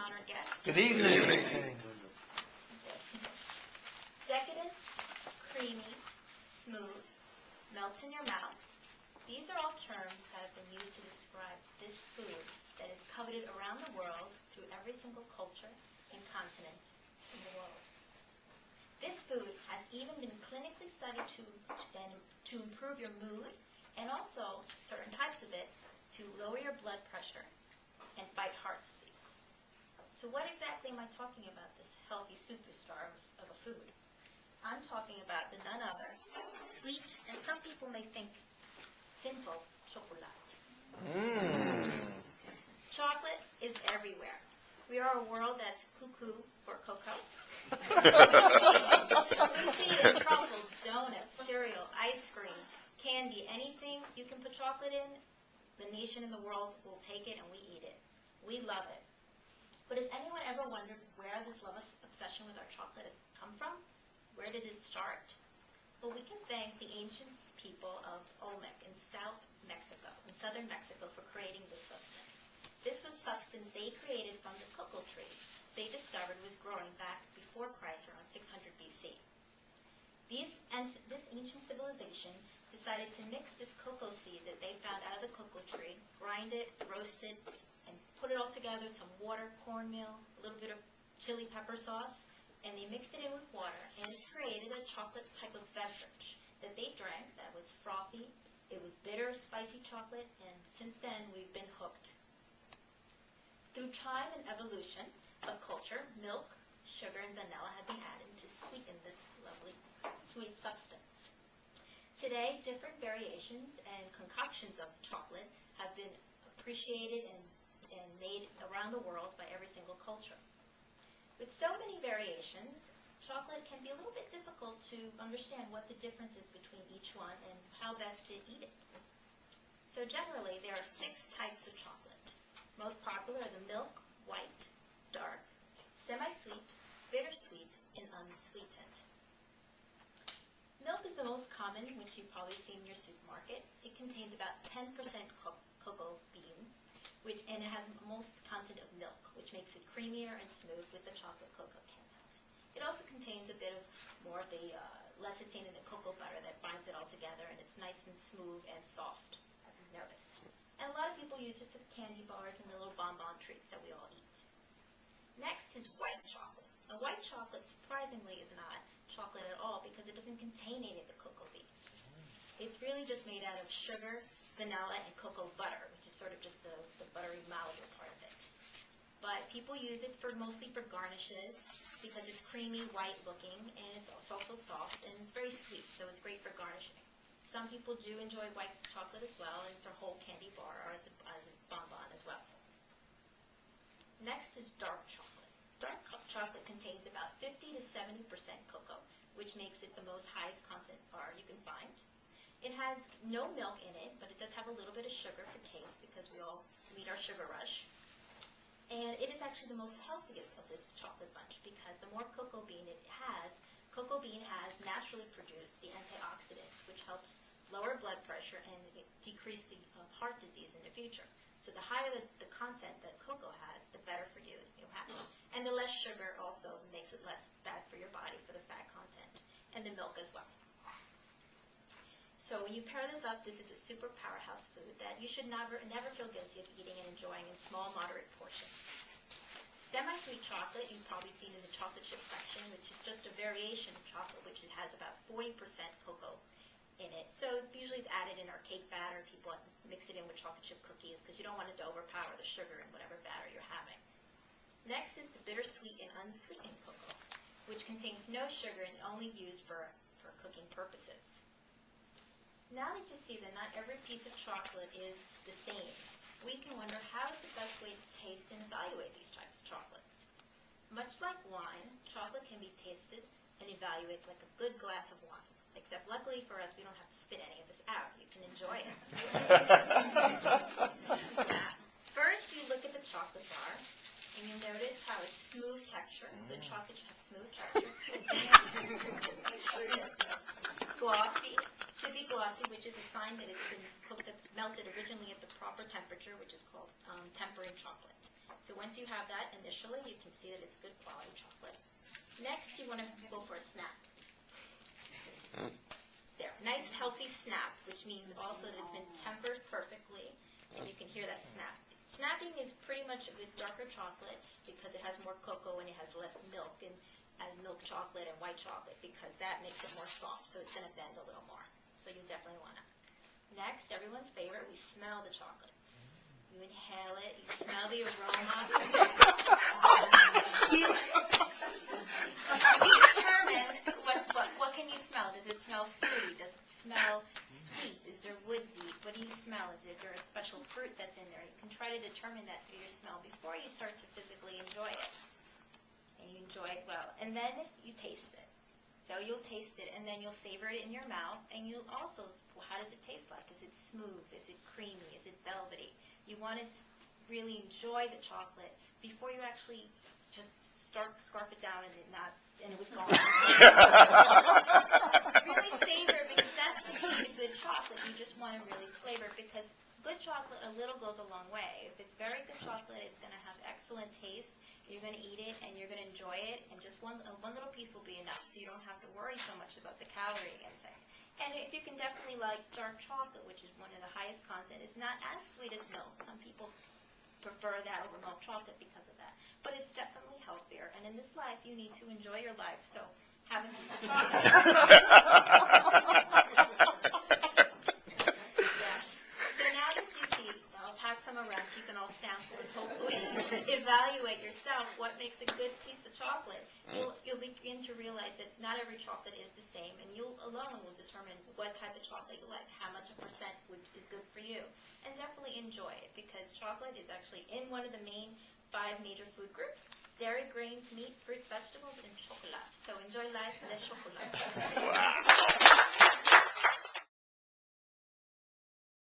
honored guest. Good evening. Decadent, creamy, smooth, melts in your mouth. These are all terms that have been used to describe this food that is coveted around the world through every single culture and continent in the world. This food has even been clinically studied to improve your mood, and also certain types of it to lower your blood pressure and fight heart disease. So what exactly am I talking about, this healthy superstar of a food? I'm talking about the none other, sweet, and some people may think simple chocolate. Chocolate is everywhere. We are a world that's cuckoo for cocoa. We see it in truffles, donuts, cereal, ice cream, candy, anything you can put chocolate in, the nation and the world will take it and we eat it. We love it. But has anyone ever wondered where this love obsession with our chocolate has come from? Where did it start? Well, we can thank the ancient people of Olmec in southern Mexico for creating this substance. This was substance they created from the cocoa tree they discovered was growing back before Christ around 600 BC. This ancient civilization decided to mix this cocoa seed that they found out of the cocoa tree, grind it, roast it, and put it all together, some water, cornmeal, a little bit of chili pepper sauce, and they mixed it in with water, and it created a chocolate type of beverage that they drank that was frothy. It was bitter, spicy chocolate, and since then we've been hooked. Through time and evolution of culture, milk, sugar, and vanilla have been added to sweeten this lovely sweet substance. Today, different variations and concoctions of chocolate have been appreciated and made around the world by every single culture. With so many variations, chocolate can be a little bit difficult to understand what the difference is between each one and how best to eat it. So generally, there are 6 types of chocolate. Most popular are the milk, white, dark, semi-sweet, bittersweet, and unsweetened. Milk is the most common, which you've probably seen in your supermarket. It contains about 10% cocoa beans, and it has most content of milk, which makes it creamier and smooth with the chocolate cocoa candies. It also contains a bit of more of the lecithin and the cocoa butter that binds it all together, and it's nice and smooth and soft, as you've noticed. And a lot of people use it for candy bars and the little bonbon treats that we all eat. Next is white chocolate. Now, white chocolate, surprisingly, is not chocolate at all because it doesn't contain any of the cocoa beans. It's really just made out of sugar, vanilla, and cocoa butter, which is sort of just the buttery malleable part of it. But people use it mostly for garnishes because it's creamy, white looking, and it's also soft, and it's very sweet, so it's great for garnishing. Some people do enjoy white chocolate as well, and it's a whole candy bar or as a bonbon as well. Next is dark chocolate. Dark chocolate contains about 50 to 70% cocoa, which makes it the most highest content bar you can find. It has no milk in it, but it does have a little bit of sugar for taste because we all need our sugar rush. And it is actually the most healthiest of this chocolate bunch because the more cocoa bean has naturally produced the antioxidants, which helps lower blood pressure and decrease the heart disease in the future. So the higher the content that cocoa has, the better for you you'll have. And the less sugar also makes it less bad for your body for the fat content, and the milk as well. So when you pair this up, this is a super powerhouse food that you should never feel guilty of eating and enjoying in small, moderate portions. Semi-sweet chocolate you've probably seen in the chocolate chip section, which is just a variation of chocolate, which it has about 40% cocoa in it. So usually it's added in our cake batter. People mix it in with chocolate chip cookies because you don't want it to overpower the sugar in whatever batter you're having. Next is the bittersweet and unsweetened cocoa, which contains no sugar and only used for cooking purposes. Now that you see that not every piece of chocolate is the same, we can wonder how is the best way to taste and evaluate these types of chocolates. Much like wine, chocolate can be tasted and evaluated like a good glass of wine. Except luckily for us, we don't have to spit any of this out. You can enjoy it. First, you look at the chocolate bar, and you'll notice how it's smooth texture. Good chocolate should have smooth texture. Glossy. Should be glossy, which is a sign that it's been melted originally at the proper temperature, which is called tempering chocolate. So once you have that initially, you can see that it's good quality chocolate. Next, you want to go for a snap. There, nice healthy snap, which means also that it's been tempered perfectly, and you can hear that snap. Snapping is pretty much with darker chocolate because it has more cocoa and it has less milk, and as milk chocolate and white chocolate, because that makes it more soft, so it's going to bend a little more. So you definitely want to. Next, everyone's favorite, we smell the chocolate. You inhale it, you smell the aroma. You determine what can you smell. Does it smell fruity? Does it smell sweet? Is there woodsy? What do you smell? Is there a special fruit that's in there? You can try to determine that through your smell before you start to physically enjoy it. And you enjoy it well. And then you taste it. So you'll taste it, and then you'll savor it in your mouth, and you'll also, well, how does it taste like? Is it smooth? Is it creamy? Is it velvety? You want to really enjoy the chocolate before you actually just scarf it down and it was gone. Really savor, because that's the key to good chocolate. You just want to really flavor, because good chocolate, a little goes a long way. If it's very good chocolate, it's going to have excellent taste. You're going to eat it, and you're going to enjoy it, and just one little piece will be enough, so you don't have to worry so much about the calorie intake. And if you can definitely like dark chocolate, which is one of the highest content, it's not as sweet as milk. Some people prefer that over milk chocolate because of that. But it's definitely healthier, and in this life, you need to enjoy your life, so have a piece of chocolate. Yes. So now that you see, I'll pass some around so you can all sample and hopefully evaluate yourself what makes a good piece of chocolate. You'll begin to realize that not every chocolate is the same, and you alone will determine what type of chocolate you like, how much a percent is good for you. And definitely enjoy it, because chocolate is actually in one of the main 5 major food groups: dairy, grains, meat, fruit, vegetables, and chocolate. So enjoy life, and chocolate.